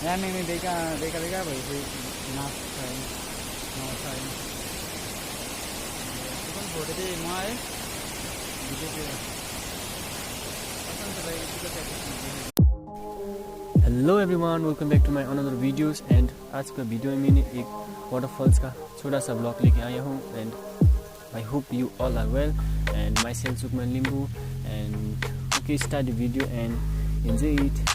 यहाँ नहीं देखा देखा देखा भाई कोई नाच है नाच है तो फोटो दे माँ है वीडियो पे पसंद भाई इसको क्या hello everyone, welcome back to my another videos. And आज का वीडियो में मैंने एक वाटरफॉल्स का छोटा सा ब्लॉग लेके आया हूँ। And I hope you all are well and myself Sukman Limbu and okay start the video and enjoy it.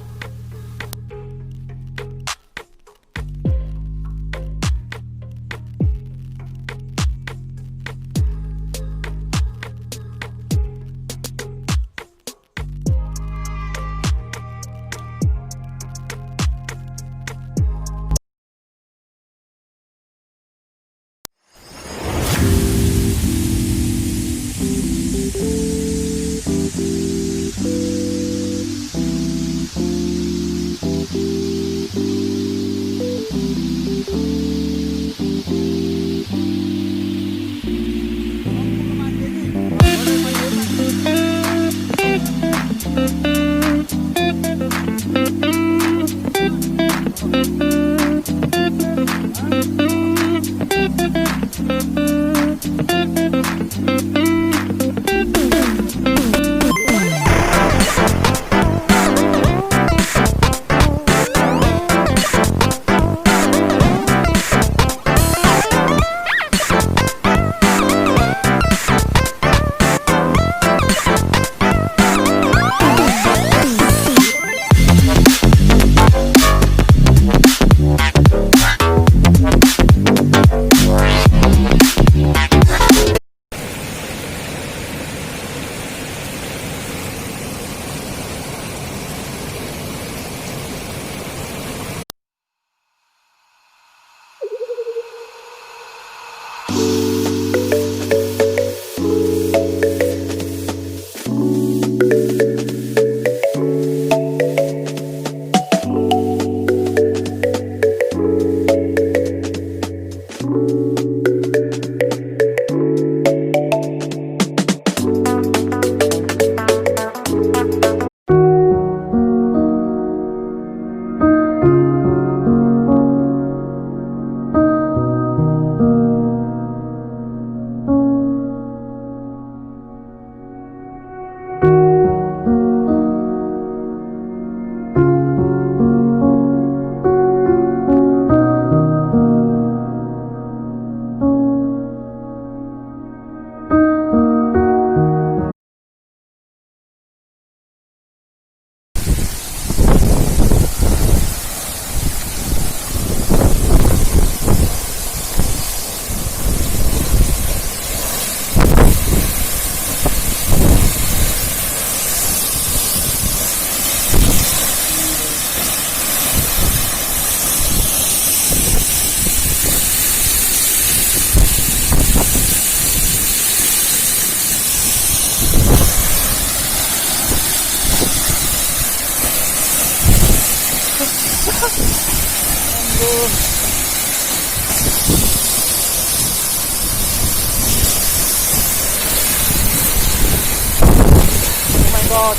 God.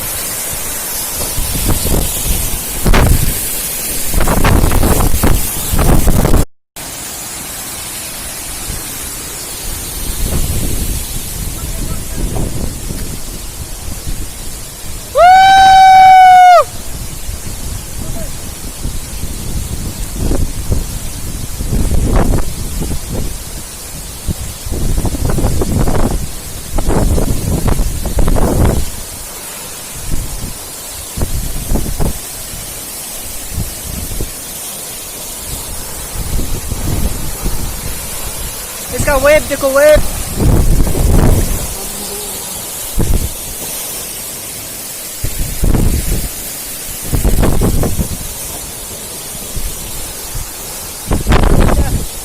इसका वेव देखो वेव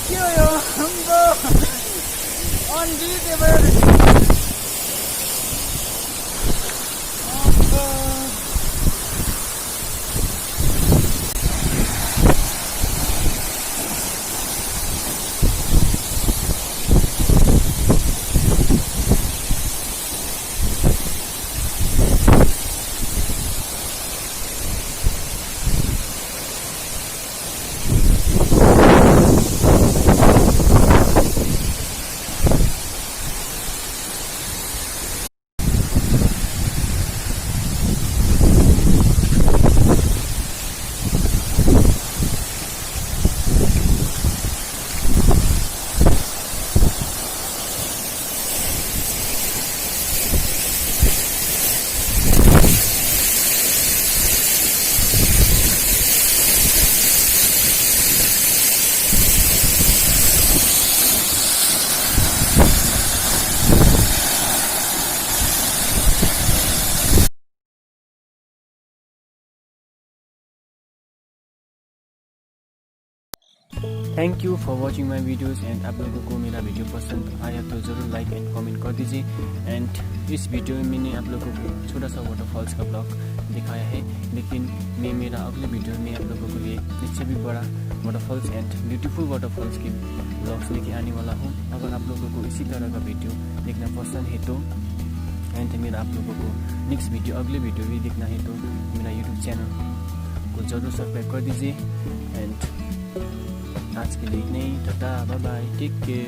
क्यों यो हमको unbeatable thank you for watching my videos and आप लोगों को मेरा वीडियो पसंद आया तो ज़रूर लाइक एंड कमेंट कर दीजिए। एंड इस वीडियो में मैंने आप लोगों को छोटा सा वाटरफॉल्स का ब्लॉग दिखाया है, लेकिन मैं मेरा अगले वीडियो में आप लोगों के लिए इससे भी बड़ा वाटरफॉल्स एंड ब्यूटीफुल वाटरफॉल्स की ब्लॉग्स लेके आने वाला हूँ। अगर आप लोगों को इसी तरह का वीडियो देखना पसंद है तो एंड मेरा आप लोगों को नेक्स्ट वीडियो अगले वीडियो भी देखना है तो मेरा यूट्यूब चैनल को ज़रूर सब्सक्राइब कर दीजिए। एंड आज के लिए इतना ही, tata bye bye, take care.